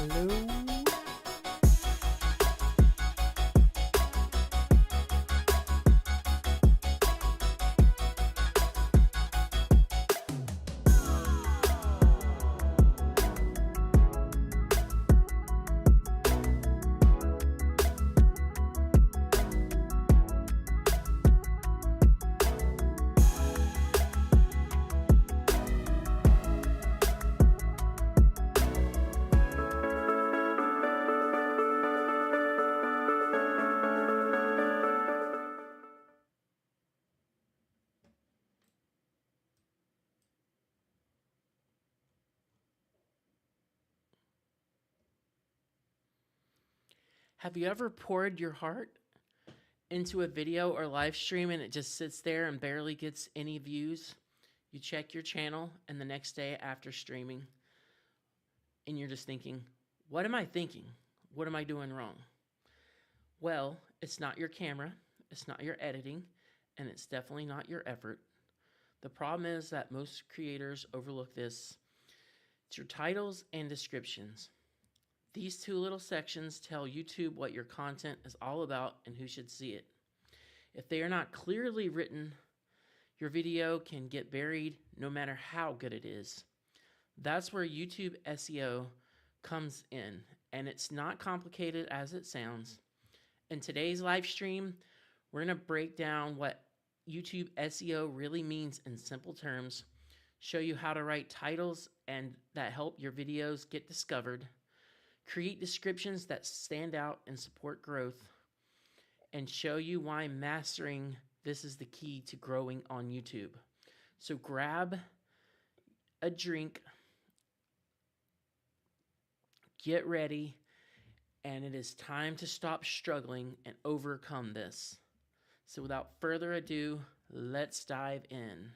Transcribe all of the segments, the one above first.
Hello. Have you ever poured your heart into a video or live stream and it just sits there and barely gets any views? You check your channel and the next day after streaming and you're just thinking, what am I thinking? What am I doing wrong? Well, it's not your camera, it's not your editing, and it's definitely not your effort. The problem is that most creators overlook this. It's your titles and descriptions. These two little sections tell YouTube what your content is all about and who should see it. If they are not clearly written, your video can get buried no matter how good it is. That's where YouTube SEO comes in, and it's not complicated as it sounds. In today's live stream, we're going to break down what YouTube SEO really means in simple terms, show you how to write titles and that help your videos get discovered, create descriptions that stand out and support growth, and show you why mastering this is the key to growing on YouTube. So grab a drink, get ready, and it is time to stop struggling and overcome this. So without further ado, let's dive in.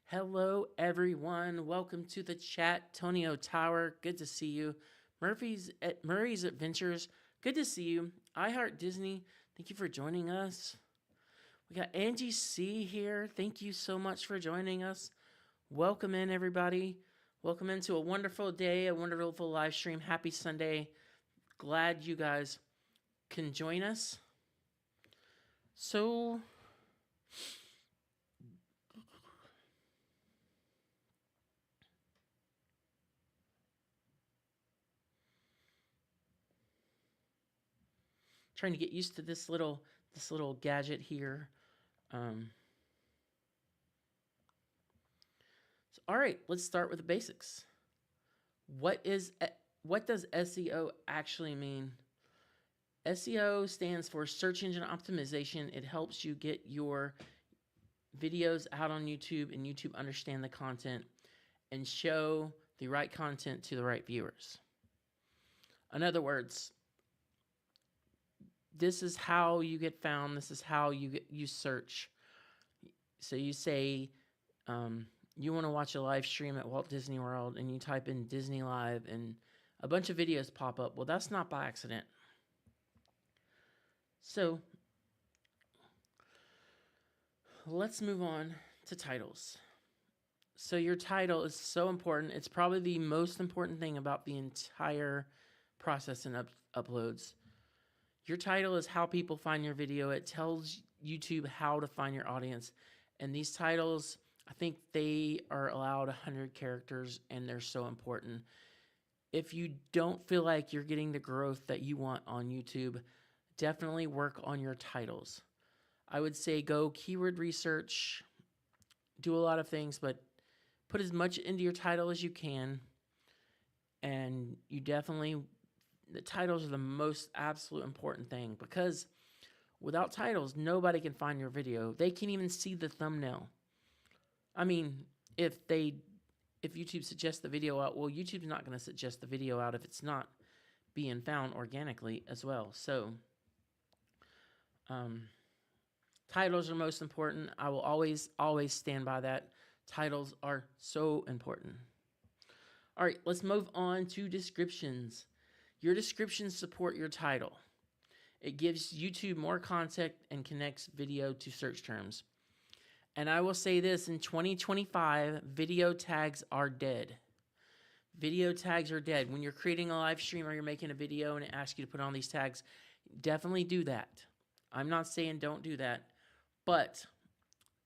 Hello everyone, welcome to the chat. Tonio Tower, good to see you. Murray's Adventures, good to see you. I Heart Disney, thank you for joining us. We got Angie C here. Thank you so much for joining us. Welcome in, everybody. Welcome into a wonderful day, a wonderful live stream. Happy Sunday. Glad you guys can join us. So, trying to get used to this little gadget here. So, all right, let's start with the basics. What does SEO actually mean? SEO stands for search engine optimization. It helps you get your videos out on YouTube and YouTube understand the content and show the right content to the right viewers. In other words, this is how you get found. This is how you search. So you say you want to watch a live stream at Walt Disney World and you type in Disney Live and a bunch of videos pop up. Well, that's not by accident. So let's move on to titles. So your title is so important. It's probably the most important thing about the entire process and uploads. Your title is how people find your video. It tells YouTube how to find your audience. And these titles, I think they are allowed 100 characters, and they're so important. If you don't feel like you're getting the growth that you want on YouTube, definitely work on your titles. I would say go keyword research, do a lot of things, but put as much into your title as you can. And you definitely, the titles are the most absolute important thing, because without titles, nobody can find your video. They can't even see the thumbnail. I mean, if YouTube suggests the video out, well, YouTube's not going to suggest the video out if it's not being found organically as well. So, titles are most important. I will always stand by that. Titles are so important. All right, let's move on to descriptions. Your descriptions support your title. It gives YouTube more context and connects video to search terms. And I will say this, in 2025, video tags are dead. Video tags are dead. When you're creating a live stream or you're making a video and it asks you to put on these tags, definitely do that. I'm not saying don't do that, but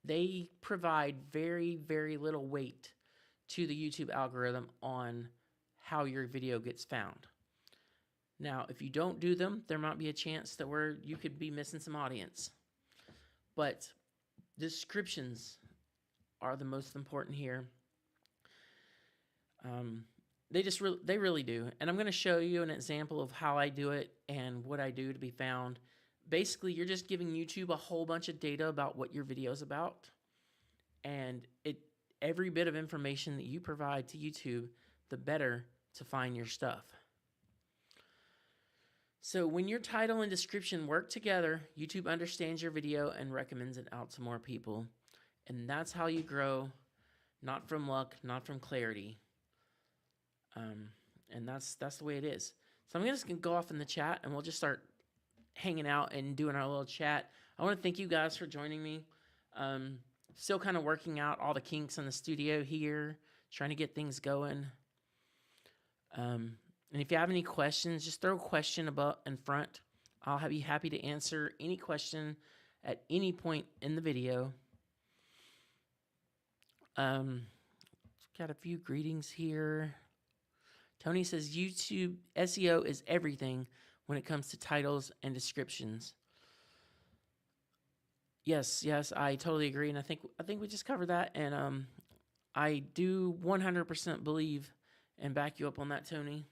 they provide very, very little weight to the YouTube algorithm on how your video gets found. Now, if you don't do them, there might be a chance that where you could be missing some audience. But descriptions are the most important here. They really do. And I'm going to show you an example of how I do it and what I do to be found. Basically, you're just giving YouTube a whole bunch of data about what your video is about. And every bit of information that you provide to YouTube, the better to find your stuff. So when your title and description work together, YouTube understands your video and recommends it out to more people. And that's how you grow, not from luck, not from clarity. And that's the way it is. So I'm just going to go off in the chat and we'll just start hanging out and doing our little chat. I want to thank you guys for joining me. Still kind of working out all the kinks in the studio here, trying to get things going. And if you have any questions, just throw a question above in front. I'll be happy to answer any question at any point in the video. Got a few greetings here. Tony says YouTube SEO is everything when it comes to titles and descriptions. Yes, I totally agree, and I think we just covered that, and I do 100% believe and back you up on that, Tony.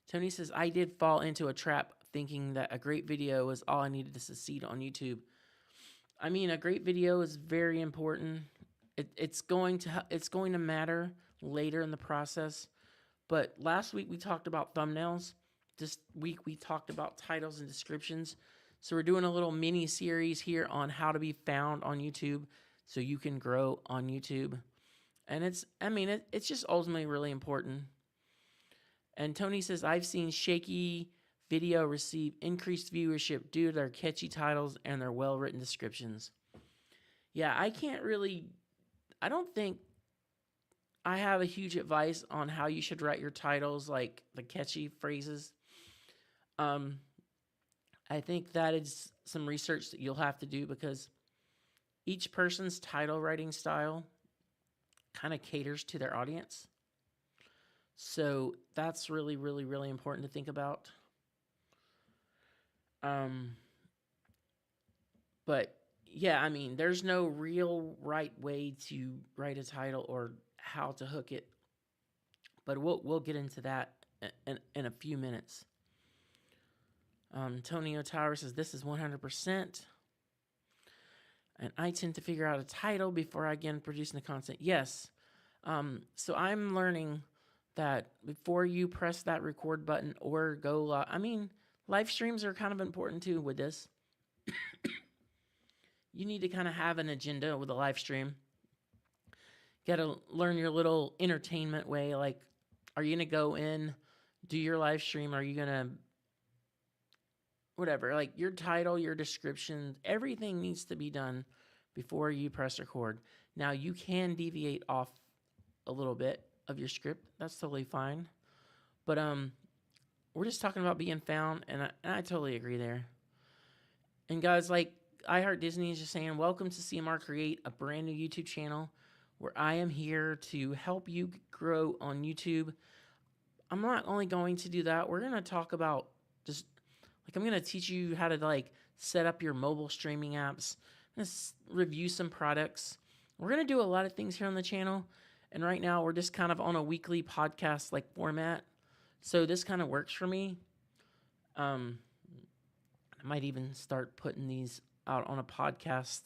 Tony says I did fall into a trap thinking that a great video was all I needed to succeed on YouTube. I mean, a great video is very important. It's going to matter later in the process. But last week we talked about thumbnails. This week we talked about titles and descriptions. So we're doing a little mini series here on how to be found on YouTube so you can grow on YouTube. And it's just ultimately really important. And Tony says, I've seen shaky video receive increased viewership due to their catchy titles and their well-written descriptions. Yeah, I don't think I have a huge advice on how you should write your titles, like the catchy phrases. I think that is some research that you'll have to do because each person's title writing style kind of caters to their audience. So that's really, really, really important to think about. But yeah, I mean, there's no real right way to write a title or how to hook it. But we'll get into that in a few minutes. Tony O'Tower says this is 100%. And I tend to figure out a title before I begin producing the content. Yes. So I'm learning that before you press that record button or go live, I mean, live streams are kind of important too with this. You need to kind of have an agenda with a live stream. Got to learn your little entertainment way. Like, are you going to go in, do your live stream? Are you going to, whatever, like your title, your description, everything needs to be done before you press record. Now, you can deviate off a little bit of your script. That's totally fine. But we're just talking about being found, and I totally agree there. And guys, like iHeart Disney is just saying, welcome to CMR Create, a brand new YouTube channel where I am here to help you grow on YouTube. I'm not only going to do that, we're going to talk about just, like, I'm going to teach you how to, like, set up your mobile streaming apps. I'm going to review some products. We're going to do a lot of things here on the channel. And right now, we're just kind of on a weekly podcast, like, format. So this kind of works for me. I might even start putting these out on a podcast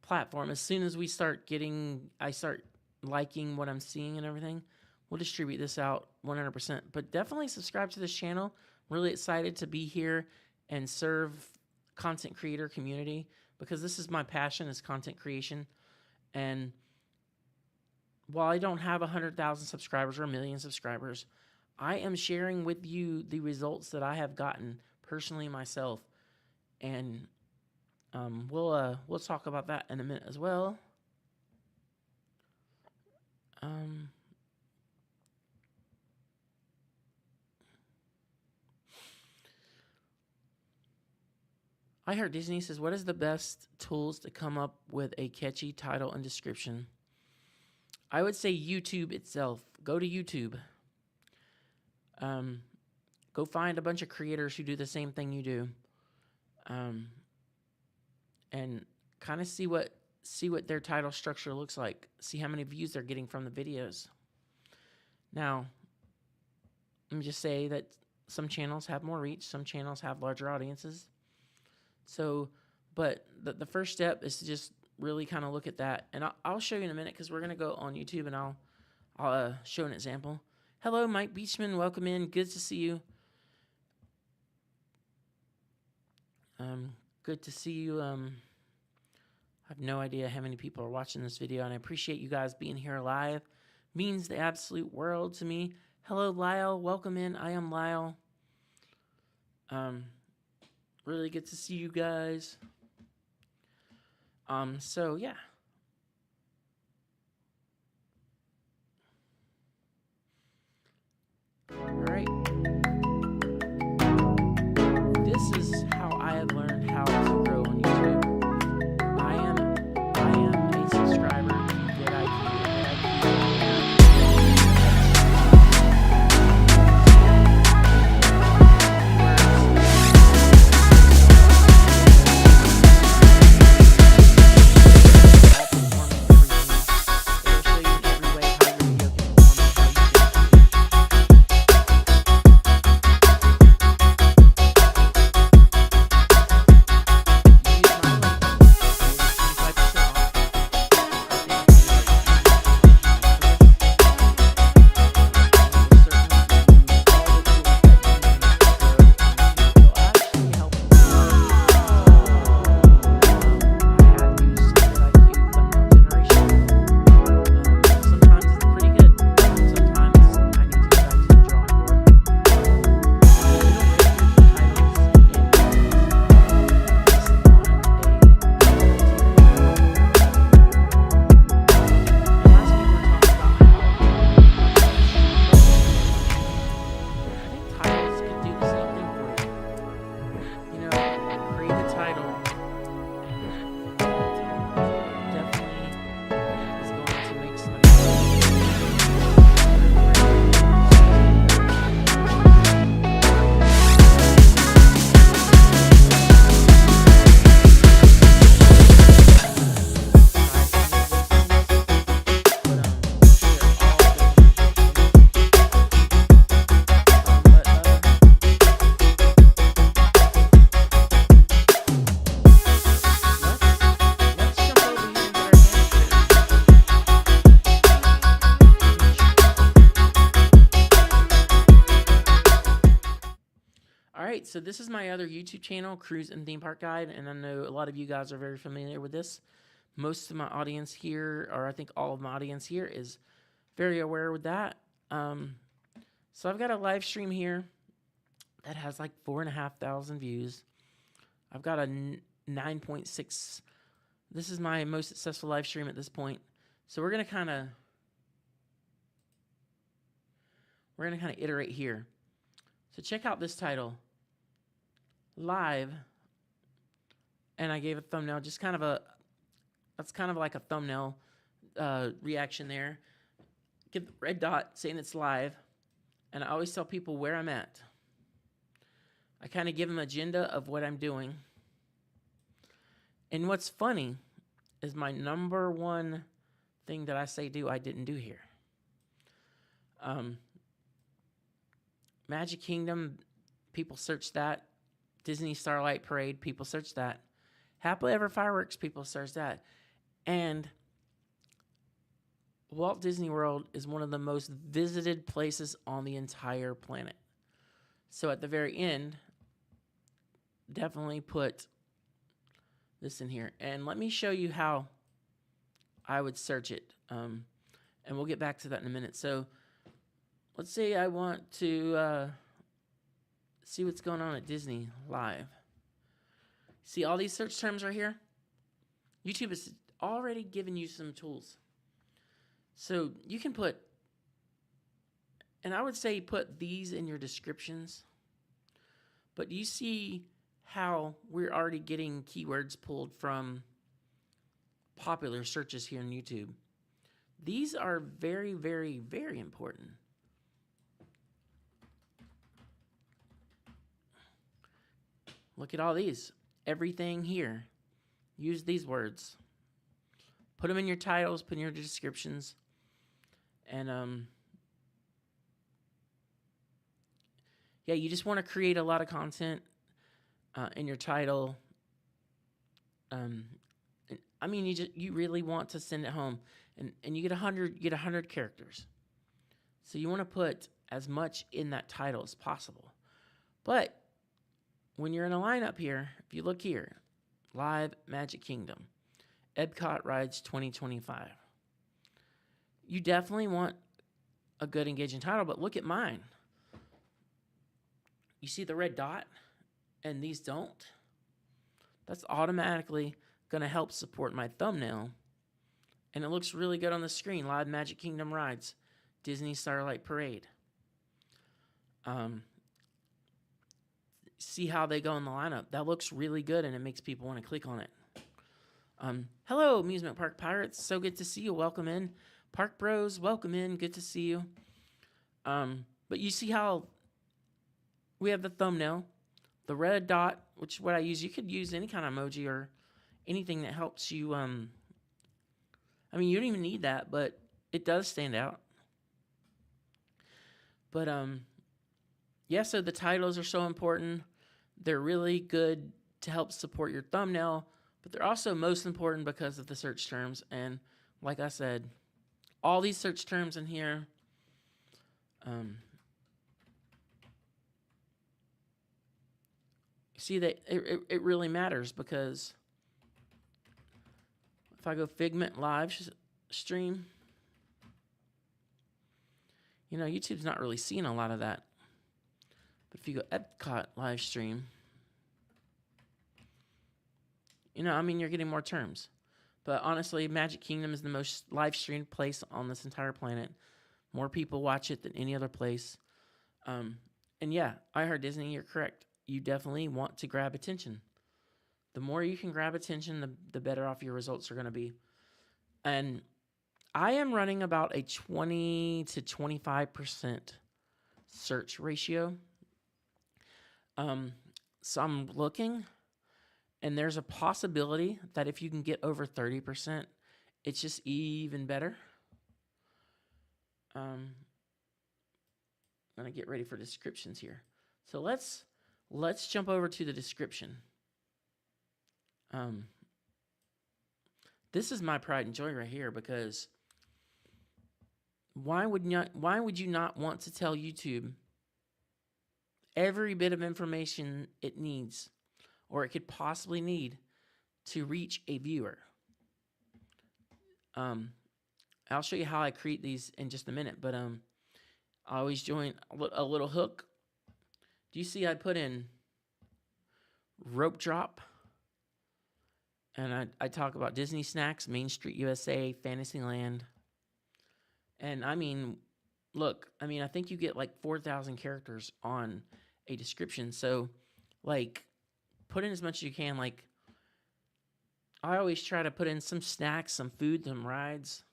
platform. As soon as I start liking what I'm seeing and everything, we'll distribute this out 100%. But definitely subscribe to this channel. Really excited to be here and serve content creator community because this is my passion, is content creation. And while I don't have 100,000 subscribers or 1 million subscribers, I am sharing with you the results that I have gotten personally myself. And we'll talk about that in a minute as well. I Heart Disney says, what is the best tools to come up with a catchy title and description? I would say YouTube itself. Go to YouTube. Go find a bunch of creators who do the same thing you do. And kind of see what their title structure looks like. See how many views they're getting from the videos. Now, let me just say that some channels have more reach. Some channels have larger audiences. So, but the first step is to just really kind of look at that. And I'll show you in a minute because we're going to go on YouTube and I'll show an example. Hello, Mike Beachman. Welcome in. Good to see you. Good to see you. I have no idea how many people are watching this video, and I appreciate you guys being here live. Means the absolute world to me. Hello, Lyle. Welcome in. I am Lyle. Really good to see you guys. So yeah. All right. This is how I have learned how to grow on YouTube. I am a subscriber to vidIQ. Alright, so this is my other YouTube channel, Cruise and Theme Park Guide, and I know a lot of you guys are very familiar with this. Most of my audience here, or I think all of my audience here, is very aware with that. So I've got a live stream here that has like 4,500 views. I've got a 9.6. This is my most successful live stream at this point. So we're gonna kind of iterate here. So check out this title, live, and I gave a thumbnail, just kind of a, that's kind of like a thumbnail reaction there. Give the red dot saying it's live, and I always tell people where I'm at. I kind of give them an agenda of what I'm doing. And what's funny is my number one thing that I say do, I didn't do here. Magic Kingdom, people search that. Disney Starlight Parade, people search that. Happily Ever Fireworks, people search that. And Walt Disney World is one of the most visited places on the entire planet. So at the very end, definitely put this in here. And let me show you how I would search it. And we'll get back to that in a minute. So let's say I want to see what's going on at Disney live. See all these search terms right here? YouTube has already given you some tools. So you can put, and I would say put these in your descriptions. But you see how we're already getting keywords pulled from popular searches here on YouTube. These are very, very, very important. Look at all these. Everything here. Use these words. Put them in your titles, put in your descriptions. And yeah, you just want to create a lot of content in your title. I mean, you really want to send it home, and you get 100 characters. So you want to put as much in that title as possible. But when you're in a lineup here, if you look here, Live Magic Kingdom, Epcot Rides 2025. You definitely want a good engaging title, but look at mine. You see the red dot, and these don't? That's automatically going to help support my thumbnail. And it looks really good on the screen. Live Magic Kingdom Rides, Disney Starlight Parade. See how they go in the lineup. That looks really good, and it makes people want to click on it. Hello, Amusement Park Pirates. So good to see you. Welcome in. Park Bros, welcome in. Good to see you. But you see how we have the thumbnail, the red dot, which is what I use. You could use any kind of emoji or anything that helps you. I mean, you don't even need that, but it does stand out. But yeah, so the titles are so important. They're really good to help support your thumbnail, but they're also most important because of the search terms. And like I said, all these search terms in here, see that it really matters, because if I go Figment live stream, you know, YouTube's not really seeing a lot of that. But if you go Epcot live stream, you know, I mean, you're getting more terms. But honestly, Magic Kingdom is the most live streamed place on this entire planet. More people watch it than any other place. And yeah, I heard Disney, you're correct. You definitely want to grab attention. The more you can grab attention, the better off your results are going to be. And I am running about a 20 to 25% search ratio. So I'm looking, and there's a possibility that if you can get over 30%, it's just even better. I'm gonna get ready for descriptions here. So let's jump over to the description. This is my pride and joy right here, because why would you not want to tell YouTube every bit of information it needs, or it could possibly need, to reach a viewer? I'll show you how I create these in just a minute, but I always join a little hook. Do you see I put in rope drop, and I talk about Disney snacks, Main Street USA, Fantasyland, and I mean, look, I mean, I think you get like 4,000 characters on a description. So, like, put in as much as you can. Like, I always try to put in some snacks, some food, some rides.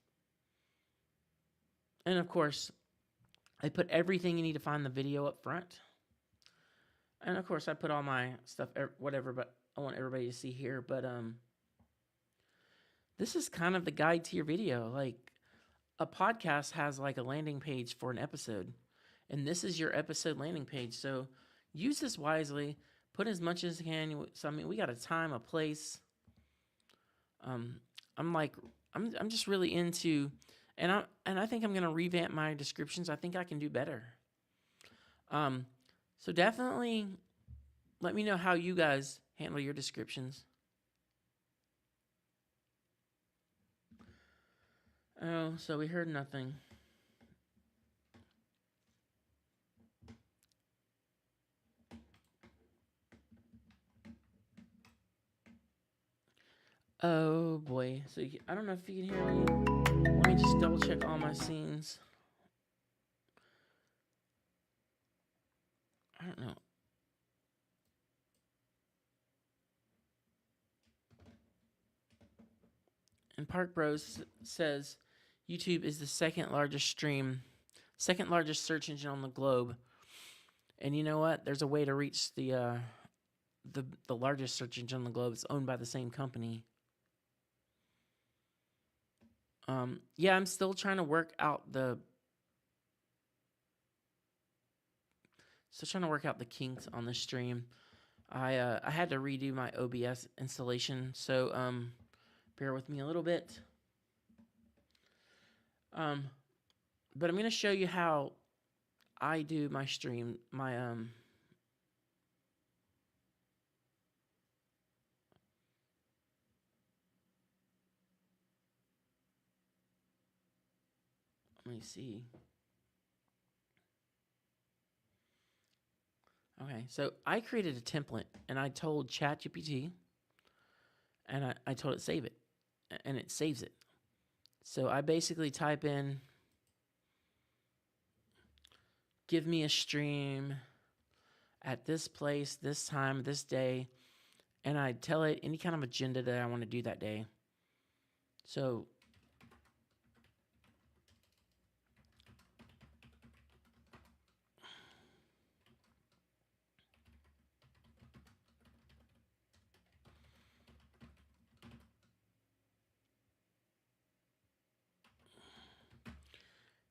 And of course, I put everything you need to find the video up front. And of course, I put all my stuff, whatever, but I want everybody to see here. But this is kind of the guide to your video. Like, a podcast has like a landing page for an episode, and this is your episode landing page. So use this wisely. Put as much as you can. So I mean, we got a time, a place. I'm just really into, and I think I'm gonna revamp my descriptions. I think I can do better. So definitely let me know how you guys handle your descriptions. Oh, so we heard nothing. Oh boy. So I don't know if you can hear me. Let me just double check all my scenes. I don't know. And Park Bros says YouTube is the second largest search engine on the globe. And you know what? There's a way to reach the largest search engine on the globe. It's owned by the same company. Yeah, I'm still trying to work out the kinks on the stream. I had to redo my OBS installation, so bear with me a little bit. But I'm gonna show you how I do my stream. Let me see. Okay, so I created a template and I told ChatGPT, and I told it save it, and it saves it. So I basically type in, give me a stream at this place, this time, this day, and I tell it any kind of agenda that I want to do that day. So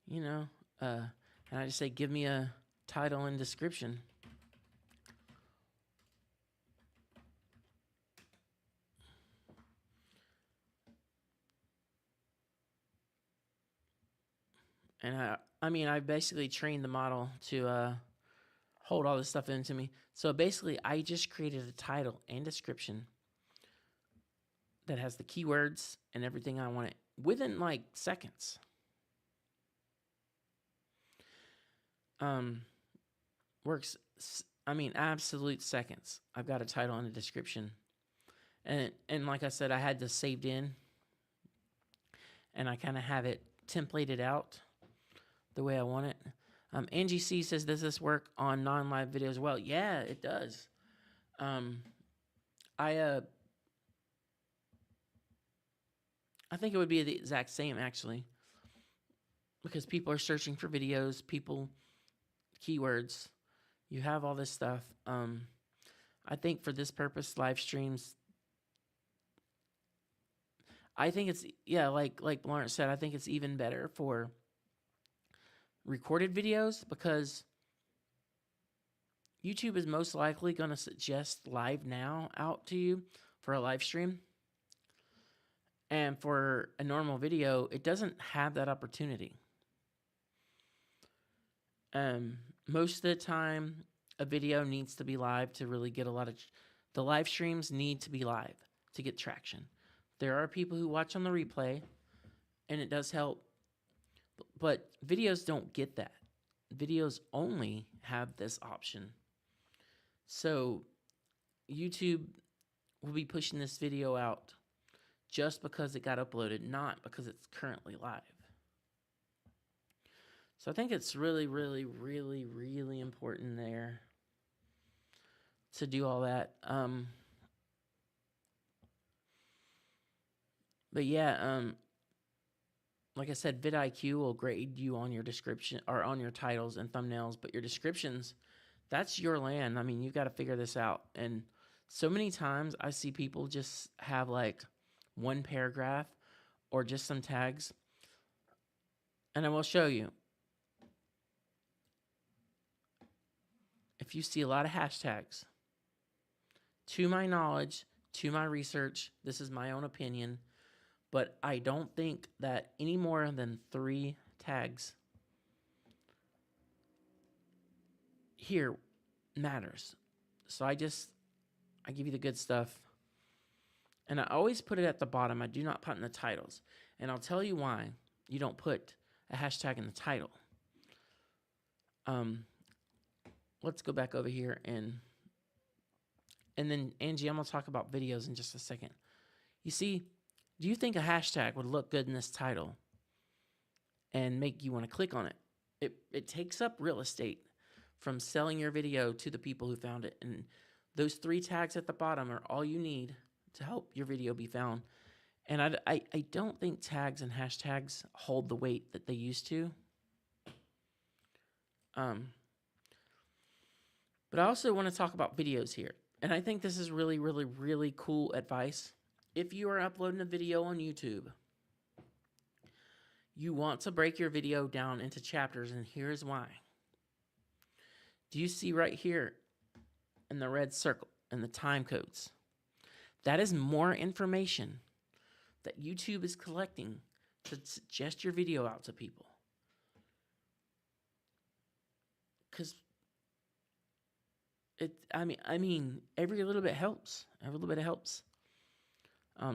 and I just say, give me a title and description. And I basically trained the model to hold all this stuff into me. So basically, I just created a title and description that has the keywords and everything I want it within like seconds. Works, absolute seconds. I've got a title and a description. And like I said, I had this saved in, and I kind of have it templated out the way I want it. Angie C says, does this work on non-live videos? Well, yeah, it does. I think it would be the exact same, actually, because people are searching for videos, keywords. You have all this stuff. I think for this purpose, live streams, I think it's, like Lawrence said, I think it's even better for recorded videos, because YouTube is most likely going to suggest live now out to you for a live stream. And for a normal video, it doesn't have that opportunity. Most of the time, a video needs to be live to really get a lot of... The live streams need to be live to get traction. There are people who watch on the replay, and it does help. But videos don't get that. Videos only have this option. So YouTube will be pushing this video out just because it got uploaded, not because it's currently live. So I think it's really, really, really, really important there to do all that. But yeah, like I said, vidIQ will grade you on your description or on your titles and thumbnails, but your descriptions, that's your land. I mean, you've got to figure this out. And so many times I see people just have like one paragraph or just some tags. And I will show you. If you see a lot of hashtags, to my knowledge, to my research, this is my own opinion, but I don't think that any more than 3 tags here matters. So I give you the good stuff. And I always put it at the bottom. I do not put in the titles. And I'll tell you why you don't put a hashtag in the title. Let's go back over here and then Angie, I'm going to talk about videos in just a second. You see, do you think a hashtag would look good in this title and make you want to click on it? It takes up real estate from selling your video to the people who found it. And those 3 tags at the bottom are all you need to help your video be found. And I don't think tags and hashtags hold the weight that they used to. But I also want to talk about videos here. And I think this is really, really, really cool advice. If you are uploading a video on YouTube, you want to break your video down into chapters, and here's why. Do you see right here in the red circle and the time codes? That is more information that YouTube is collecting to suggest your video out to people. Because I mean, every little bit helps. Every little bit helps.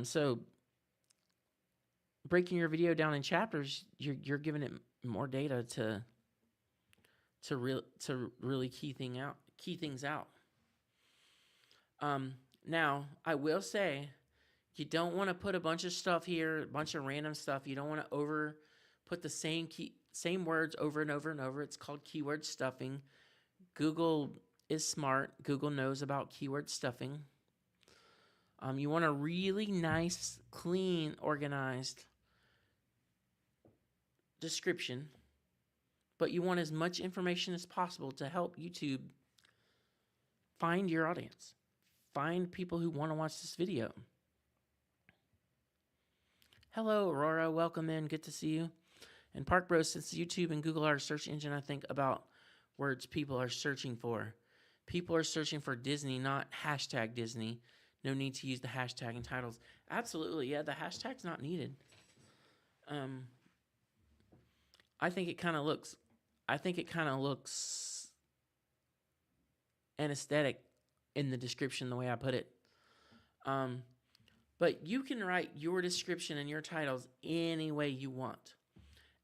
So breaking your video down in chapters, you're giving it more data to really key things out. Now I will say, you don't want to put a bunch of stuff here, a bunch of random stuff. You don't want to put the same words over and over and over. It's called keyword stuffing. Google is smart. Google knows about keyword stuffing. You want a really nice, clean, organized description, but you want as much information as possible to help YouTube find your audience, find people who want to watch this video. Hello, Aurora. Welcome in. Good to see you. And Park Bros, since YouTube and Google are a search engine, I think about words people are searching for. People are searching for Disney, not hashtag Disney. No need to use the hashtag in titles. Absolutely, yeah, the hashtag's not needed. I think it kind of looks anesthetic in the description the way I put it. But you can write your description and your titles any way you want.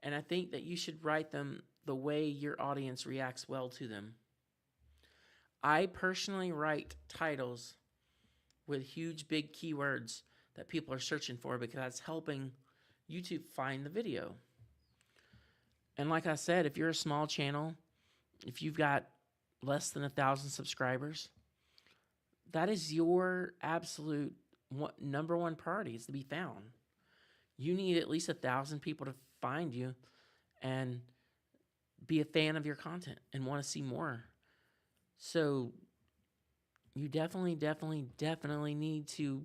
And I think that you should write them the way your audience reacts well to them. I personally write titles with huge, big keywords that people are searching for because that's helping YouTube find the video. And like I said, if you're a small channel, if you've got less than 1,000 subscribers, that is your absolute number one priority, is to be found. You need at least 1,000 people to find you and be a fan of your content and want to see more. So you definitely need to,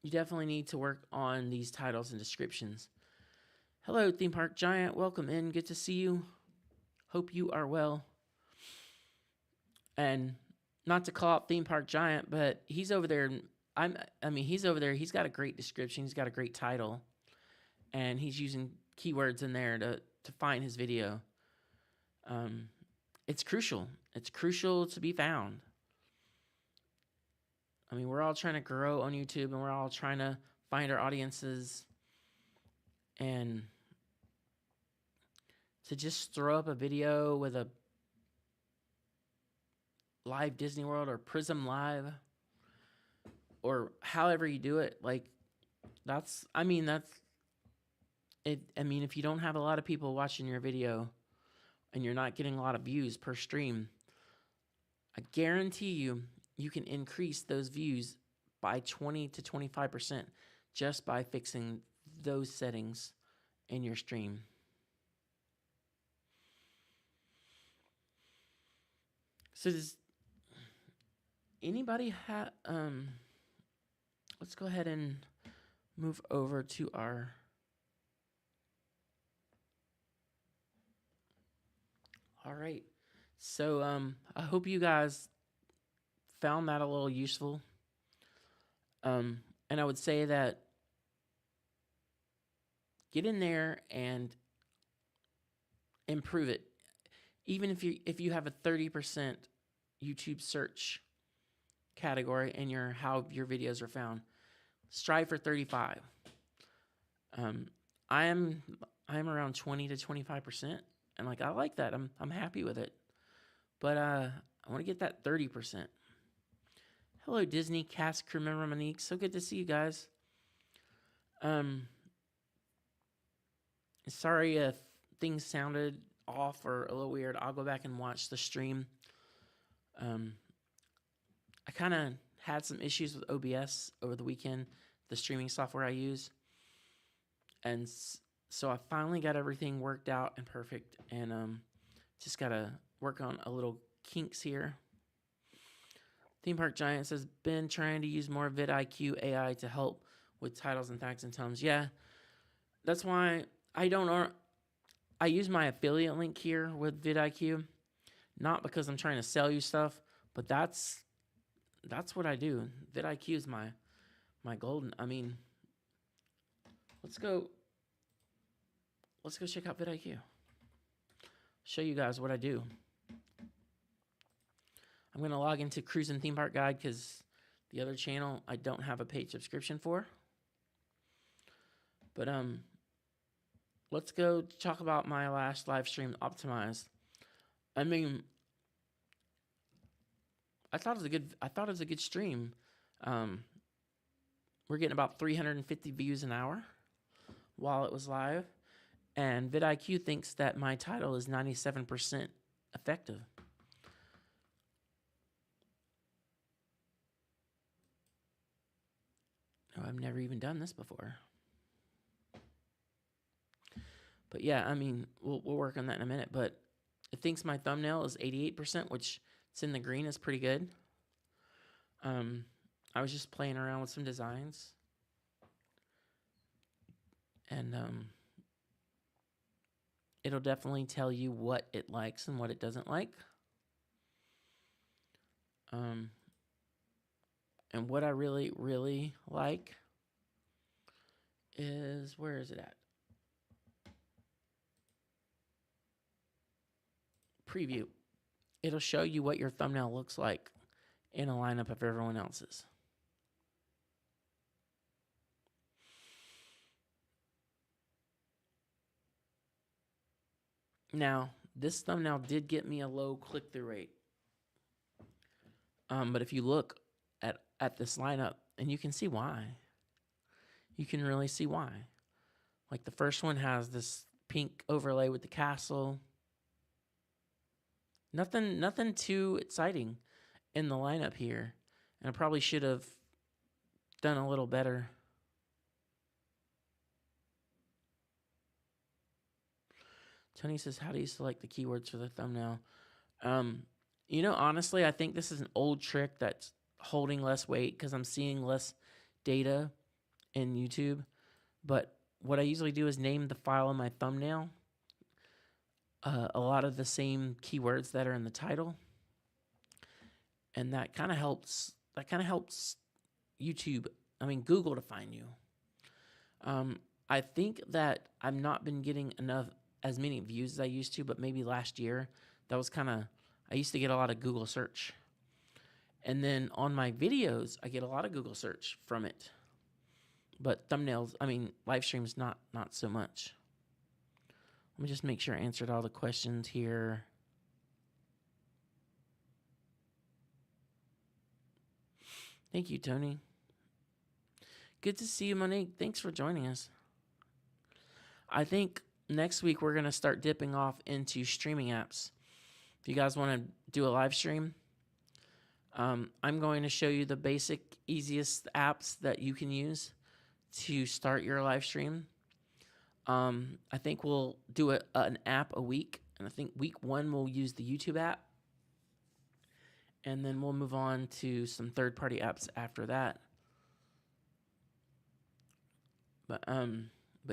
you definitely need to work on these titles and descriptions. Hello, Theme Park Giant. Welcome in. Good to see you. Hope you are well. And not to call out Theme Park Giant, but he's over there. He's over there. He's got a great description. He's got a great title. And he's using keywords in there to find his video. It's crucial. It's crucial to be found. I mean, we're all trying to grow on YouTube, and we're all trying to find our audiences. And to just throw up a video with a live Disney World or Prism Live or however you do it, like, that's it. I mean, if you don't have a lot of people watching your video and you're not getting a lot of views per stream, I guarantee you can increase those views by 20 to 25% just by fixing those settings in your stream. So does anybody have, let's go ahead and move over to our all right. So I hope you guys found that a little useful. And I would say that get in there and improve it. Even if you have a 30% YouTube search category and how your videos are found, strive for 35. I am around 20 to 25%, and I like that. I'm happy with it. But I want to get that 30%. Hello, Disney cast crew member Monique. So good to see you guys. Sorry if things sounded off or a little weird. I'll go back and watch the stream. I kind of had some issues with OBS over the weekend, the streaming software I use. And so I finally got everything worked out and perfect, and just got to work on a little kinks here. Theme Park Giant says, been trying to use more vidIQ AI to help with titles and tags and tones. Yeah, that's why I use my affiliate link here with vidIQ, not because I'm trying to sell you stuff, but that's what I do. vidIQ is my golden. I mean, let's go check out vidIQ. Show you guys what I do. I'm going to log into Cruising Theme Park Guide because the other channel I don't have a paid subscription for. But let's go talk about my last live stream, Optimized. I mean, I thought it was a good stream. We're getting about 350 views an hour while it was live, and vidIQ thinks that my title is 97% effective. Oh, I've never even done this before. But yeah, I mean, we'll work on that in a minute. But it thinks my thumbnail is 88%, which it's in the green, is pretty good. I was just playing around with some designs. And it'll definitely tell you what it likes and what it doesn't like. And what I really, really like is, where is it at? Preview. It'll show you what your thumbnail looks like in a lineup of everyone else's. Now, this thumbnail did get me a low click-through rate. But if you look at this lineup, and you can see why. You can really see why. Like the first one has this pink overlay with the castle. Nothing too exciting in the lineup here. And I probably should have done a little better. Tony says, how do you select the keywords for the thumbnail? Honestly, I think this is an old trick that's holding less weight because I'm seeing less data in YouTube. But what I usually do is name the file in my thumbnail a lot of the same keywords that are in the title. And that kind of helps YouTube, Google to find you. I think that I've not been getting as many views as I used to, but maybe last year, that was I used to get a lot of Google search. And then on my videos, I get a lot of Google search from it. But thumbnails, live streams, not so much. Let me just make sure I answered all the questions here. Thank you, Tony. Good to see you, Monique. Thanks for joining us. I think next week we're going to start dipping off into streaming apps. If you guys want to do a live stream, I'm going to show you the basic, easiest apps that you can use to start your live stream. I think we'll do an app a week, and I think week 1 we'll use the YouTube app, and then we'll move on to some third-party apps after that. But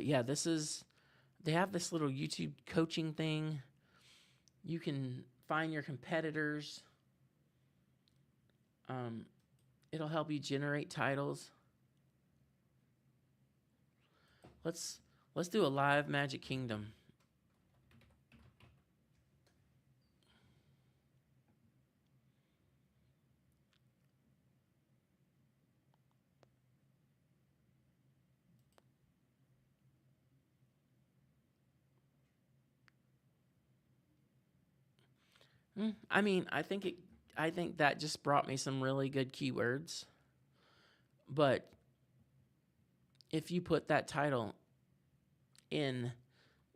yeah, they have this little YouTube coaching thing. You can find your competitors. It'll help you generate titles. Let's do a live Magic Kingdom. I think that just brought me some really good keywords. But if you put that title in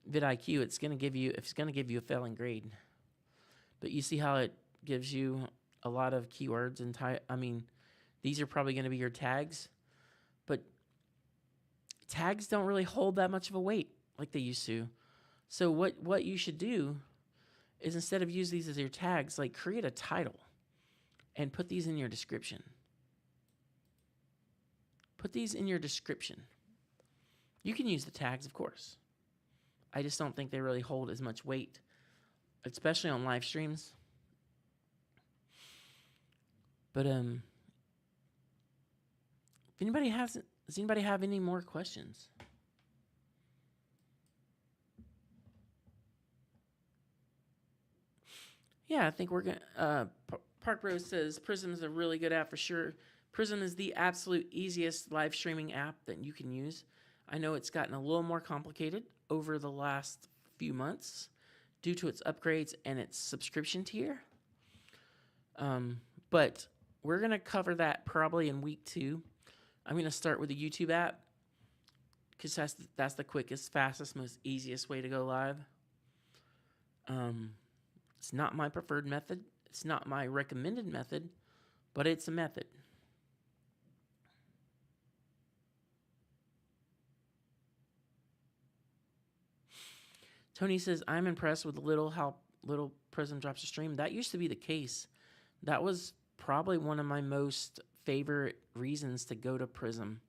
vidIQ, it's going to give you a failing grade. But you see how it gives you a lot of keywords and these are probably going to be your tags, but tags don't really hold that much of a weight like they used to. So what you should do is, instead of use these as your tags, like create a title and put these in your description. Put these in your description. You can use the tags, of course. I just don't think they really hold as much weight, especially on live streams. But if anybody does anybody have any more questions? Yeah, I think we're gonna. Park Rose says Prism is a really good app for sure. Prism is the absolute easiest live streaming app that you can use. I know it's gotten a little more complicated over the last few months due to its upgrades and its subscription tier. But we're going to cover that probably in week 2. I'm going to start with the YouTube app because that's the quickest, fastest, most easiest way to go live. It's not my preferred method. It's not my recommended method, but it's a method. Tony says, I'm impressed with how little Prism drops a stream. That used to be the case. That was probably one of my most favorite reasons to go to Prism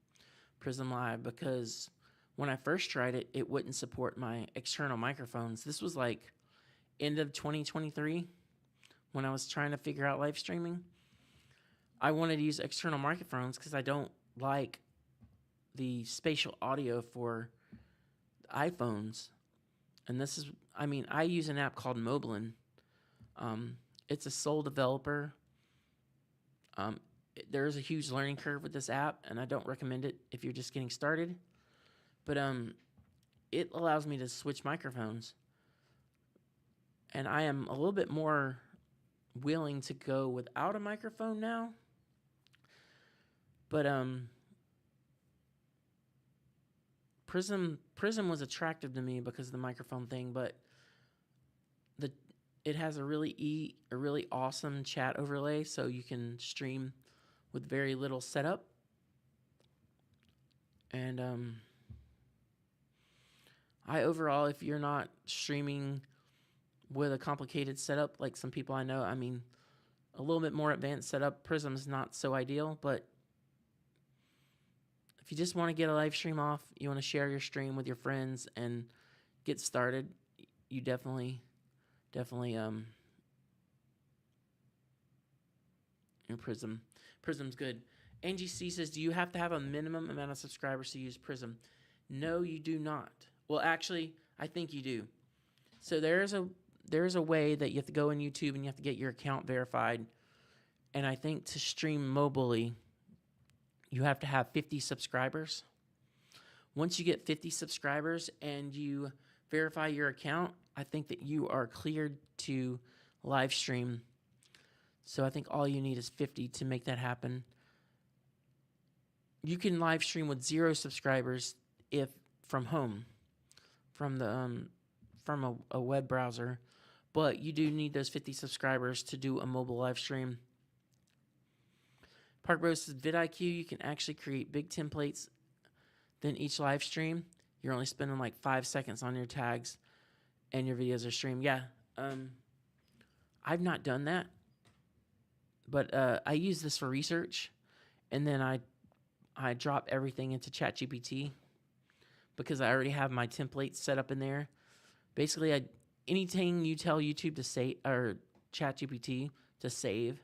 Live, because when I first tried it, it wouldn't support my external microphones. This was like end of 2023 when I was trying to figure out live streaming. I wanted to use external microphones because I don't like the spatial audio for iPhones. And this is, I use an app called Moblin. It's a sole developer. There is a huge learning curve with this app, and I don't recommend it if you're just getting started. But it allows me to switch microphones. And I am a little bit more willing to go without a microphone now. But Prism was attractive to me because of the microphone thing, but it has a really awesome chat overlay, so you can stream with very little setup. And overall, if you're not streaming with a complicated setup like some people I know, a little bit more advanced setup, Prism's not so ideal, but if you just want to get a live stream off, you want to share your stream with your friends and get started, you definitely Prism's good. Angie C says, do you have to have a minimum amount of subscribers to use Prism? No, you do not. Well, actually, I think you do. So there's a way that you have to go on YouTube and you have to get your account verified. And I think to stream mobilely, you have to have 50 subscribers. Once you get 50 subscribers and you verify your account, I think that you are cleared to live stream. So I think all you need is 50 to make that happen. You can live stream with 0 subscribers if from home, from a web browser, but you do need those 50 subscribers to do a mobile live stream. Park Rose says, vidIQ, you can actually create big templates. Then each live stream, you're only spending like 5 seconds on your tags and your videos are streamed. Yeah, I've not done that, but I use this for research, and then I drop everything into ChatGPT because I already have my templates set up in there. Basically, anything you tell YouTube to say, or ChatGPT to save,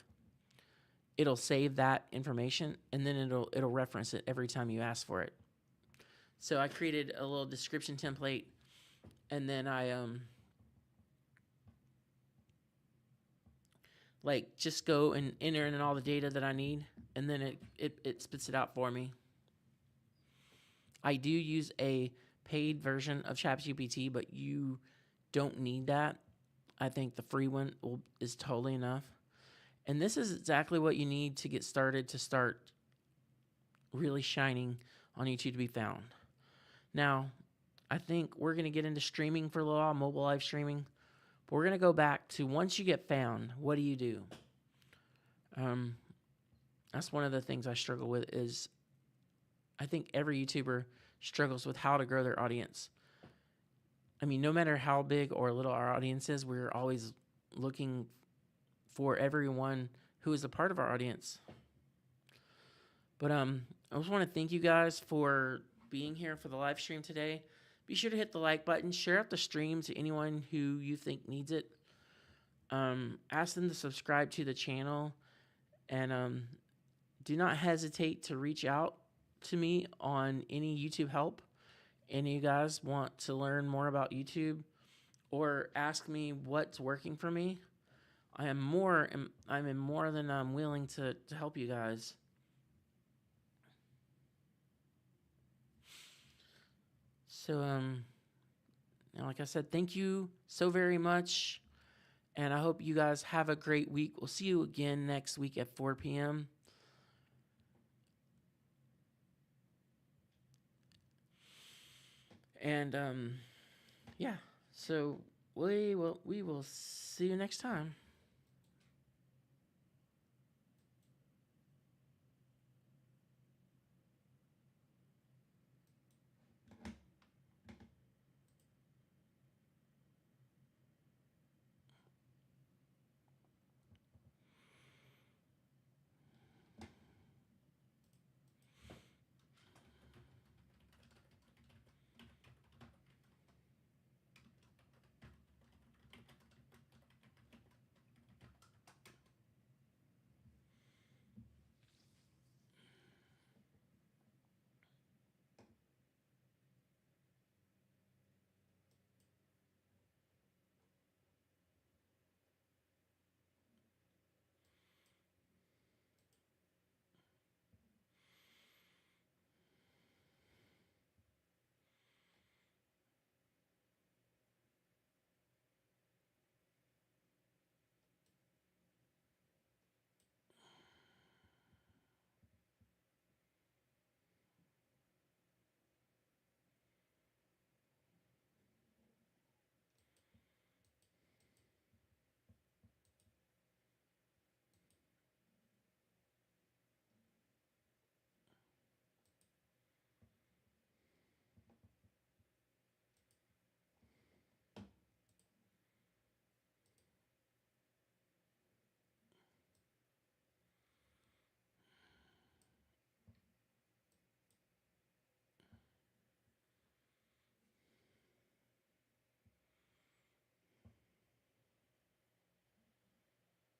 it'll save that information, and then it'll reference it every time you ask for it. So I created a little description template, and then I just go and enter in all the data that I need, and then it spits it out for me. I do use a paid version of ChatGPT, but you don't need that. I think the free one is totally enough. And this is exactly what you need to get started, to start really shining on YouTube to be found. Now, I think we're going to get into streaming for a little while, mobile live streaming. But we're going to go back to, once you get found, what do you do? Um, that's one of the things I struggle with. Is I think every YouTuber struggles with how to grow their audience. I mean, no matter how big or little our audience is, we're always looking for everyone who is a part of our audience. But I just want to thank you guys for being here for the live stream today. Be sure to hit the like button, share out the stream to anyone who you think needs it. Ask them to subscribe to the channel, and do not hesitate to reach out to me on any YouTube help. Any of you guys want to learn more about YouTube or ask me what's working for me, I'm more than willing to help you guys. So like I said, thank you so very much, and I hope you guys have a great week. We'll see you again next week at 4 p.m. And yeah, so we will see you next time.